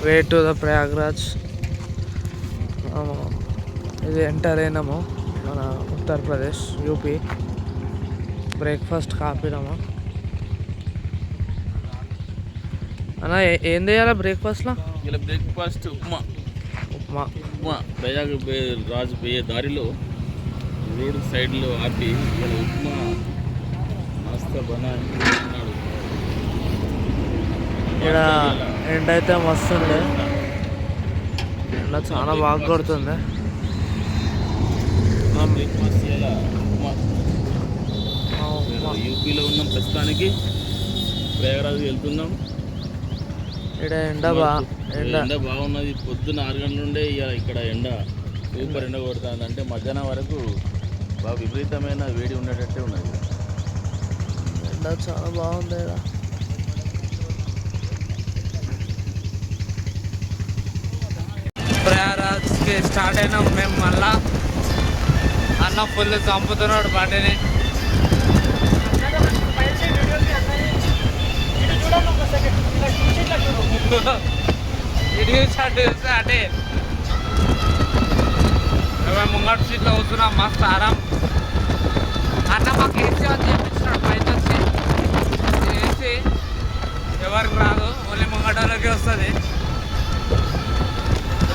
Way to the Prayagraj. ఇది enter అయినాము మన Uttar Pradesh UP. Breakfast కాపినాము అన్న. ఏం చేయాలి బ్రేక్ఫాస్ట్లో? ఇలా బ్రేక్ఫాస్ట్ ఉప్మా. ఉప్మా ఉప్మా ప్రయాగ్ రాజు పోయే దారిలో రోడ్ సైడ్లో ఆపి ఇలా ఉప్మా మస్తు బనాడు. ఇక్కడ ఎండ అయితే మస్తుంది, ఎండ చాలా బాగా కొడుతుంది. బ్రేక్ఫాస్ట్ చేయాలా ఉప్మా. యూపీలో ఉన్నాం ప్రస్తుతానికి, ప్రయాగరాజ్ వెళ్తున్నాం. ఇక్కడ ఎండ బాగున్నది. పొద్దున్న 6 గంటల నుండే ఇక్కడ ఎండ సూపర్ ఎండ కొడుతుంది. అంటే మధ్యాహ్నం వరకు బాగా విపరీతమైన వేడి ఉండేటట్టే ఉన్నది. ఎండ చాలా బాగుంది. ప్రయాగరాజ్కి స్టార్ట్ అయినాం మేము. మళ్ళా అన్న ఫుల్ చంపుతున్నాడు బండిని. ఇటు చూస్తే అంటే ముంగటి సీట్లో కూర్చున్నాం మస్తు ఆరాం. అన్న మాకు ఏసీ అని చేయించినాడు పైన వచ్చి. ఏసీ ఎవరికి రాదు, ఓన్లీ ముంగటోళ్ళకి వస్తుంది.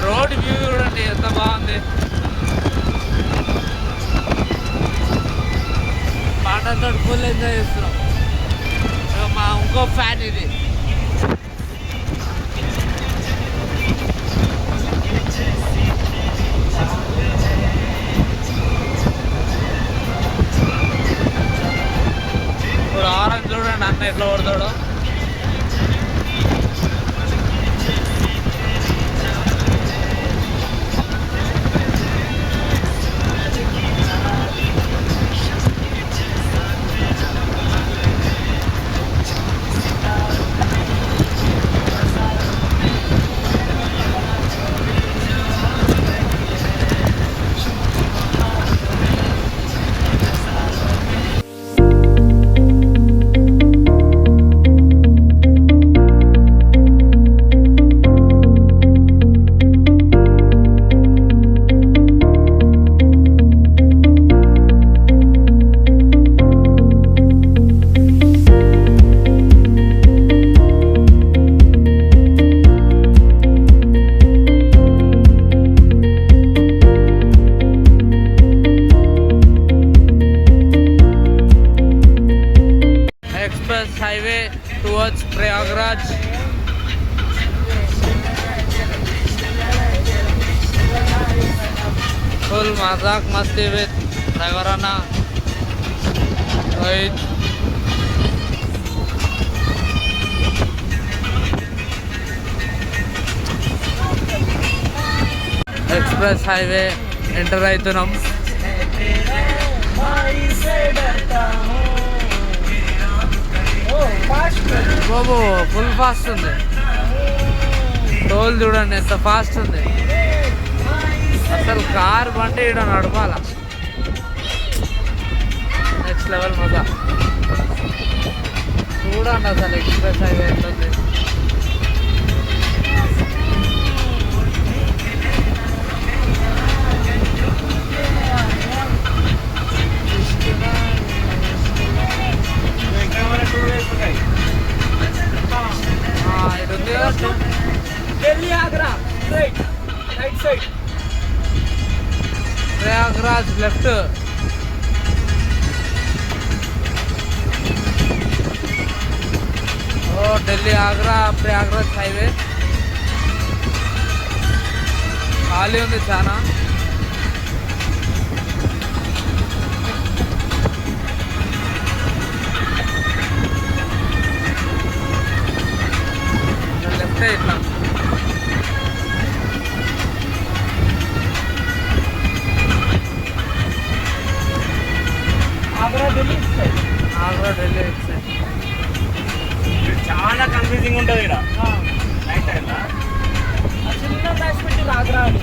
రోడ్ వ్యూ చూడండి ఎంత బాగుంది. పాటలతో ఫుల్ ఎంజాయ్ చేస్తున్నాం. మా ఇంకో ఫ్యాన్ ఇది. ఇప్పుడు ఆరెంజ్ చూడండి అన్న ఎట్లా కొడతాడో. Highway towards Prayagraj. फुल मजाक मस्ती विथ ड्राइवर अन्ना रोहित. एक्सप्रेस हाईवे ఎంటర్ అవుతున్నాం. బాబు ఫుల్ ఫాస్ట్ ఉంది. టోల్ చూడండి ఎంత ఫాస్ట్ ఉంది. అసలు కార్ బండి ఇక్కడ నడపాల. నెక్స్ట్ లెవెల్ మజా చూడండి. అసలు ఎక్స్ప్రెస్ హైవే ఎంత ఉంది. ఇటు ఉంది కదా Delhi Agra right side. Prayagraj left. Oh Delhi Agra Prayagraj highway ఖాళీ ఉంది చాలా. ఇట్లా ఆగ్రా ఢిల్లీ సైడ్. చాలా కన్ఫ్యూజింగ్ ఉంటుంది ఇక్కడ నైట్ టైంలో. చిన్న డాష్ పెట్టి ఆగ్రా అని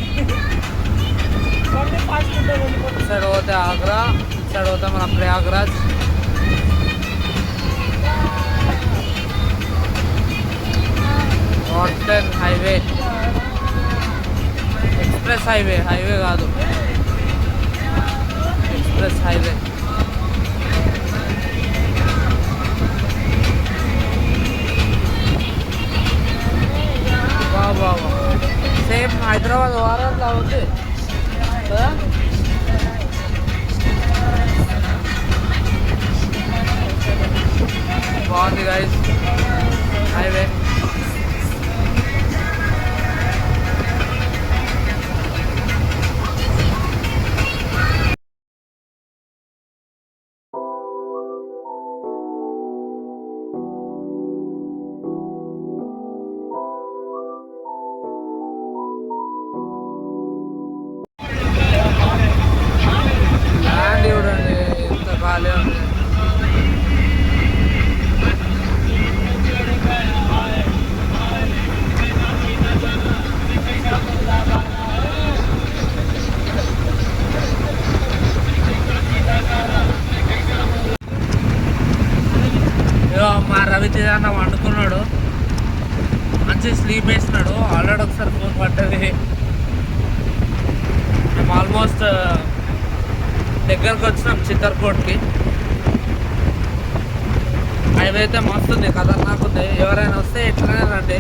ఫాస్ట్ ఉంటుంది. సైడ్ పోతే ఆగ్రా, సైడ్ పోతే మన Prayagraj. What line highway, express highway, highway కాదు ఎక్స్ప్రెస్ హైవే. బాబా సేమ్ హైదరాబాద్ వారాల్లో ఉంది కదా. బాగుంది గైస్ హైవే. ల్యాండ్ చూడండి ఎంత ఖాళీ ఉంది. మా రవితేజ అన్న వండుకున్నాడు, మంచి స్లీప్ వేసినాడు. ఆల్రెడీ ఒకసారి ఫోన్ పడ్డది. మేము ఆల్మోస్ట్ దగ్గరకు వచ్చినాం చిత్తర్కోట్కి. హైవే అయితే మస్తు ఉంది, ఖతర్నాక్ ఉంది. ఎవరైనా వస్తే ఎట్లనే రండి,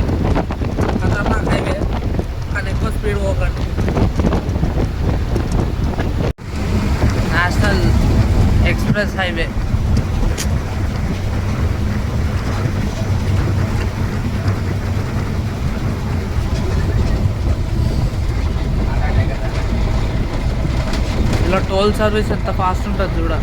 ఖతర్నాక్ హైవే, కానీ ఎక్కువ స్పీడ్ పోకండి. National express highway. ఇలా టోల్ సర్వీస్ ఎంత ఫాస్ట్ ఉంటుంది చూడ.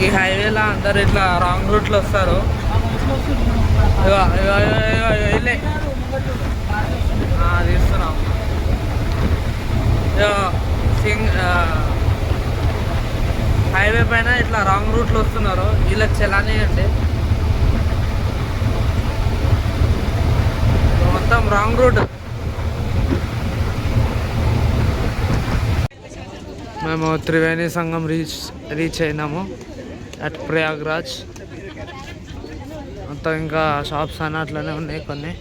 ఈ హైవేలో అందరు ఇట్లా రాంగ్ రూట్లో వస్తారు. తీస్తున్నాం హైవే పైన ఇట్లా రాంగ్ రూట్లో వస్తున్నారు. వీళ్ళకి చలానీ అండి, మొత్తం రాంగ్ రూట్. మేము త్రివేణి సంగం రీచ్ అయినాము అట్ ప్రయాగ్రాజ్. మొత్తం ఇంకా షాప్స్ అన్నీ అట్లనే ఉన్నాయి కొన్ని.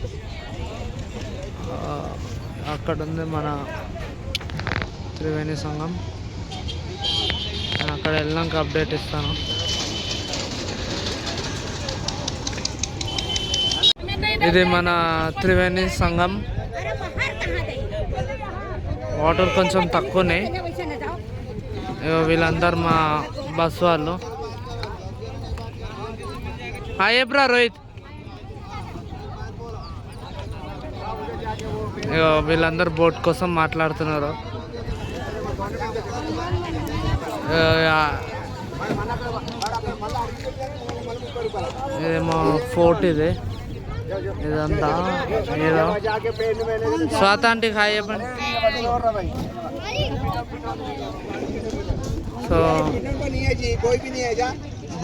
అక్కడ ఉంది మన త్రివేణి సంగం. నేను అక్కడ వెళ్ళాక అప్డేట్ ఇస్తాను. ఇది మన త్రివేణి సంగం. వాటర్ కొంచెం తక్కువనే. వీళ్ళందరూ మా బస్ వాళ్ళు. హాయ్ బ్రా రోహిత్. వీళ్ళందరూ బోట్ కోసం మాట్లాడుతున్నారు. ఇదేమో ఫోర్ట్, ఇది ఇదంతా ఏదో. స్వాత ఆంటీకి హాయ్ చెప్పండి. సో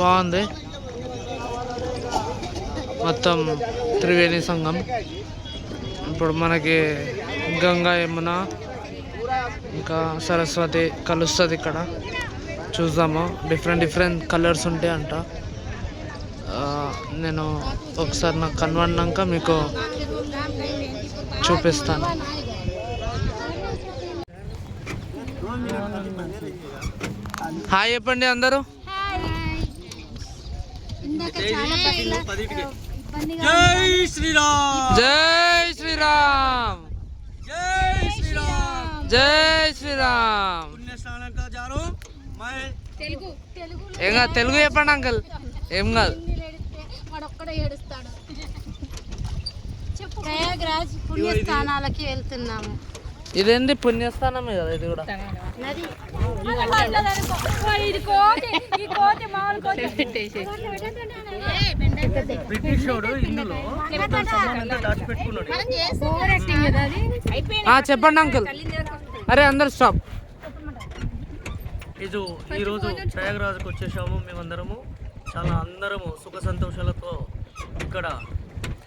బాగుంది మొత్తం త్రివేణి సంగం. ఇప్పుడు మనకి గంగా, యమున ఇంకా సరస్వతి కలుస్తుంది ఇక్కడ. చూద్దాము, డిఫరెంట్ కలర్స్ ఉంటాయి అంట. నేను ఒకసారి నాకు కనబడినాక మీకు చూపిస్తాను. హాయ్ చెప్పండి అందరూ. జై శ్రీరామ్, జై శ్రీరామ్, జై శ్రీరామ్, జై శ్రీరామ్. పుణ్యస్నానం కా जा रहा हूं मैं. ఏం కాదు, తెలుగు చెప్పండి అంకల్. ఏం కాదు, వాడొక్కడే ఏడుస్తాడు. ప్రయాగ్రాజ్ పుణ్యస్థానాలకి వెళ్తున్నాము. ఇదేంటి పుణ్యస్థానమే కదా ఇది కూడా. బ్రిటిష్ వాడు ఇందులో చెప్పండి అంకుల్. అరే అందరు స్టాప్. ఈరోజు ప్రయాగరాజ్కి వచ్చేసాము. మేమందరము చాలా అందరము సుఖ సంతోషాలతో ఇక్కడ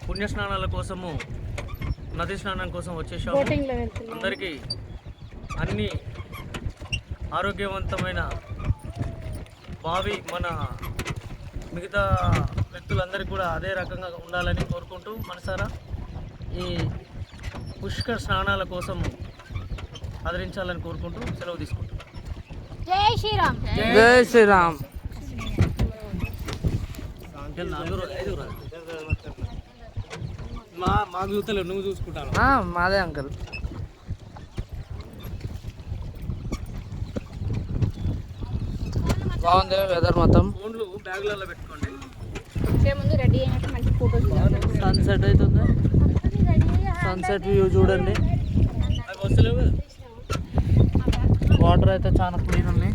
పుణ్యస్నానాల కోసము నది స్నానం కోసం వచ్చేసాము. అందరికీ అన్ని ఆరోగ్యవంతమైన బావి మన మిగతా వ్యక్తులందరికీ కూడా అదే రకంగా ఉండాలని కోరుకుంటూ మనసారా ఈ పుష్కర స్నానాల కోసం ఆదరించాలని కోరుకుంటూ సెలవు తీసుకుంటాం. జై శ్రీరామ్. జై శ్రీరామ్. మాకు చూస్తలేవు, నువ్వు చూసుకుంటాను. మాదే అంకల్. బాగుంది వెదర్ మొత్తం. ఫోన్లు బ్యాగులలో పెట్టుకోండి. ముందు రెడీ అయినట్టు మంచి ఫోటోస్ సన్సెట్ అవుతుంది. సన్సెట్ వ్యూ చూడండి. అవి వస్తలేవు. వాటర్ అయితే చాలా క్లీన్ ఉన్నాయి.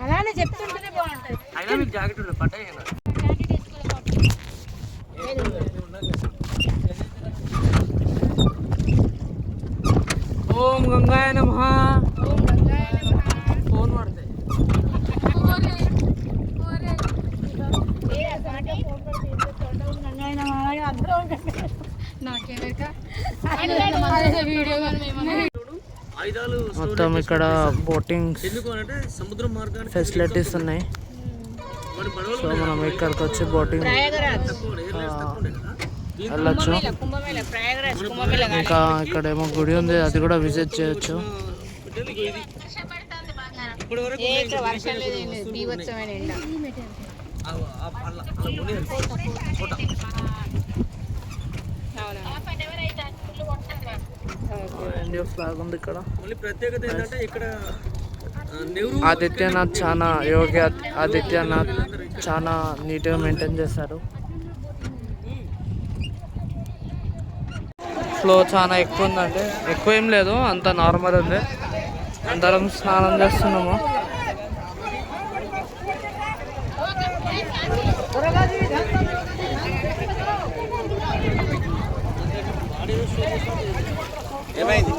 అలానే చెప్తుంటేనే బాగుంటుంది. అయినా మీకు జాకెట్ ఉండదు, పడ్డాయి. ఓం గంగాయ నమః. ఫోన్ పడతాయి. మొత్తం ఇక్కడ బోటింగ్ ఎందుకు అంటే సముద్రం మార్గానికి ఫెసిలిటీస్ ఉన్నాయి. సో మనం ఇక్కడికి వచ్చి బోటింగ్ వెళ్ళొచ్చు. ఇంకా ఇక్కడేమో గుడి ఉంది, అది కూడా విజిట్ చేయొచ్చు. ఇండియా ఫ్లాగ్ ఉంది ఇక్కడ. ప్రత్యేకత ఏంటంటే ఇక్కడ ఆదిత్యనాథ్ చాలా యోగి ఆదిత్యనాథ్ చాలా నీట్గా మెయింటైన్ చేశారు. ఫ్లో చాలా ఎక్కువ ఉందండి. ఎక్కువ ఏం లేదు, అంత నార్మల్ ఉంది. అందరం స్నానం చేస్తున్నాము. ఏమైంది?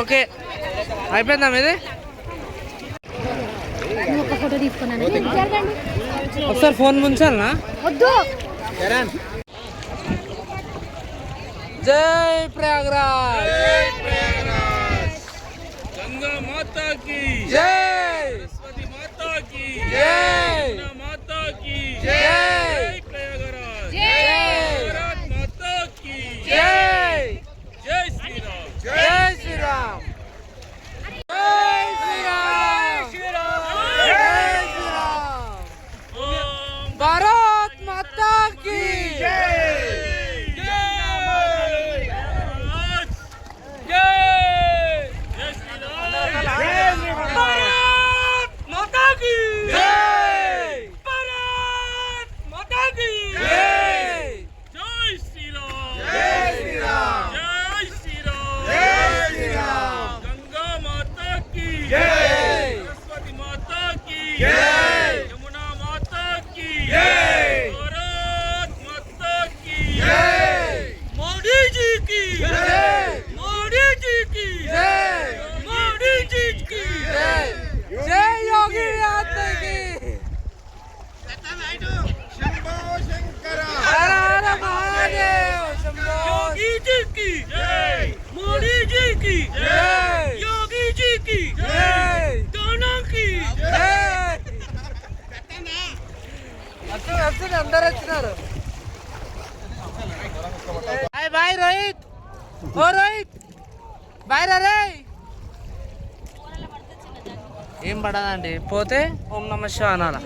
ఓకే అయిపోయిందా మీది? ఒక ఫోటో తీసుకున్నాను. ఒకసారి ఫోన్ ముంచాలనా? వద్దు. జై ప్రయాగరాజ్. గంగా మాతా की జై. सरस्वती माता की జై. माता की జై. प्रयागराज జై. भारत माता की జై. जय श्री राम. జై శ్రీరామ్. జై శ్రీరామ్. జై శ్రీరామ్. భారత్ మాతా కీ అందరు వచ్చినారు. Bye bye Rohit. Oh Rohit bye రే. ఏం పడదండి, పోతే ఓం నమ శివాయ అనాల.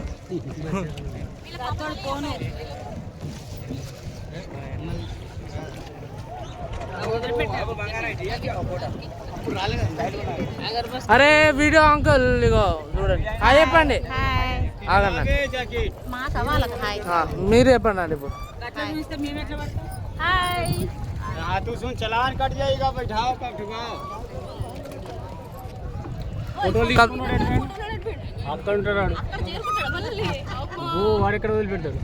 అరే వీడియో అంకుల్ ఇగో చూడండి. హాయ్ చెప్పండి. ఆగండి, మా సవాళ్ళకి హాయ్. మీరు చెప్పండి అండి ఇప్పుడు. హాయ్. चलान कट जाएगा, बैठाओ कब ठुकाओ। అక్కడ ఉంటాడు వాడు ఎక్కడ వదిలిపెట్టాడు.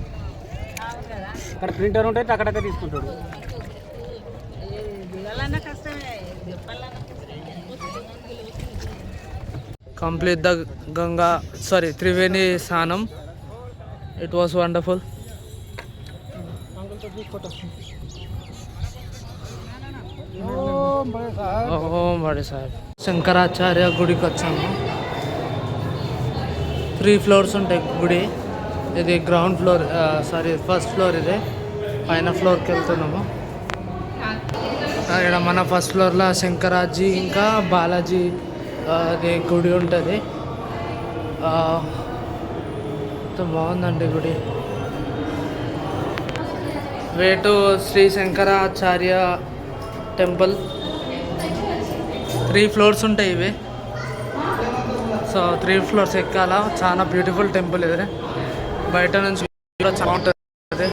అక్కడ ప్రింటర్ ఉంటే అక్కడక్కడ తీసుకుంటాడు. కంప్లీట్ ద గంగా త్రివేణి స్నానం. It was wonderful. ఓం బడే సాహెబ్. శంకరాచార్య గుడికి వచ్చాము. 3 ఫ్లోర్స్ ఉంటాయి గుడి. ఇది గ్రౌండ్ ఫ్లోర్, ఫస్ట్ ఫ్లోర్. ఇది పైన ఫ్లోర్కి వెళ్తున్నాము. ఇక్కడ మన ఫస్ట్ ఫ్లోర్లో శంకరాజీ ఇంకా బాలాజీ అది గుడి ఉంటుంది. బాగుందండి గుడి. Way to Shri Shankaracharya temple. 3 floors ఉంటాయి ఇవి. సో 3 ఫ్లోర్స్ ఎక్కాల. చాలా బ్యూటిఫుల్ టెంపుల్ ఇది. బయట నుంచి కూడా చాలా ఉంటుంది.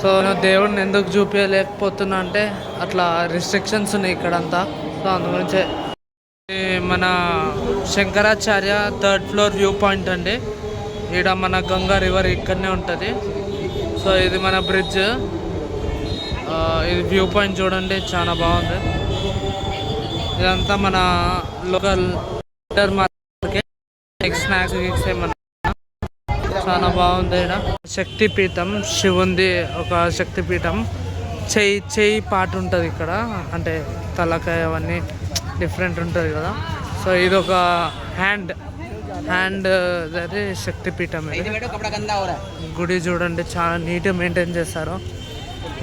సో నేను దేవుడిని ఎందుకు చూపించలేకపోతున్నా అంటే అట్లా రిస్ట్రిక్షన్స్ ఉన్నాయి ఇక్కడంతా. సో అందుగురించే మన Shankaracharya 3rd floor view point అండి. ఈడ మన గంగా రివర్ ఇక్కడనే ఉంటుంది. సో ఇది మన బ్రిడ్జ్. ఇది వ్యూ పాయింట్ చూడండి, చాలా బాగుంది. ఇదంతా మన లోకల్ మార్కెట్, స్నాక్స్ గిక్స్ ఏమన్నా. చాలా బాగుంది. ఇక్కడ శక్తిపీఠం, శివుంది ఒక శక్తిపీఠం. చెయ్యి పాట ఉంటుంది ఇక్కడ, అంటే తలకాయ అవన్నీ డిఫరెంట్ ఉంటుంది కదా. సో ఇది ఒక హ్యాండ్ అది శక్తిపీఠం. గుడి చూడండి, చాలా నీట్గా మెయింటైన్ చేస్తారు.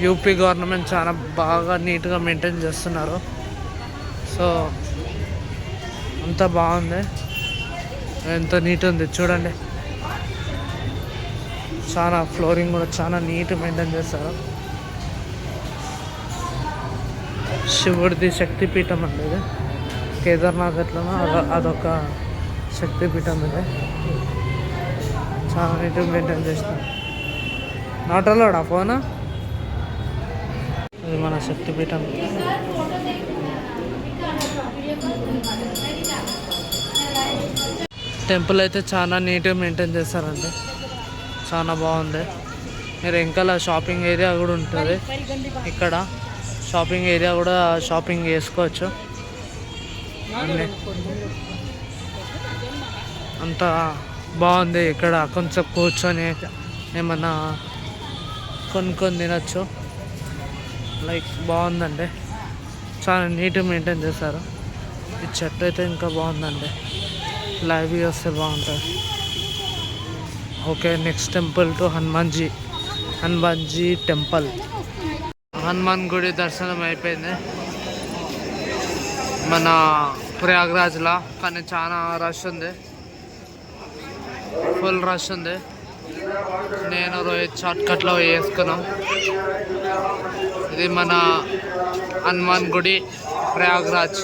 యూపీ గవర్నమెంట్ చాలా బాగా నీట్గా మెయింటైన్ చేస్తున్నారు. సో అంతా బాగుంది, ఎంత నీట్ ఉంది చూడండి. చాలా ఫ్లోరింగ్ కూడా చాలా నీట్ మెయింటైన్ చేస్తారు. శివుడిది శక్తిపీఠం అండి ఇది. కేదార్నాథ్ ఎట్లనో అదొక శక్తిపీఠం ఇది. చాలా నీట్గా మెయింటైన్ చేస్తారు. నాట్ అలౌడ్ ఆ ఫోన్. ఇది మన శక్తిపీఠం. టెంపుల్ అయితే చాలా నీట్గా మెయింటైన్ చేస్తారండి, చాలా బాగుంది. మీరు ఇంకా షాపింగ్ ఏరియా కూడా ఉంటుంది ఇక్కడ. షాపింగ్ ఏరియా కూడా షాపింగ్ చేసుకోవచ్చు. అంత బాగుంది ఇక్కడ. కొంచెం కూర్చొని ఏమన్నా కొనుక్కొని తినచ్చు. లైక్ బాగుందండి, చాలా నీట్గా మెయింటైన్ చేస్తారు. ఈ చెట్టు అయితే ఇంకా బాగుందండి. లైవ్ వస్తే బాగుంటుంది. Okay, next temple to Hanumanji temple. Hanuman గుడి దర్శనం అయిపోయింది మన ప్రయాగ్రాజ్లో. కానీ చాలా రష్ ఉంది, ఫుల్ రష్ ఉంది. నేను రోహిత్ షార్ట్కట్లో వేసుకున్నాం. ఇది మన హనుమాన్ గుడి ప్రయాగ్రాజ్.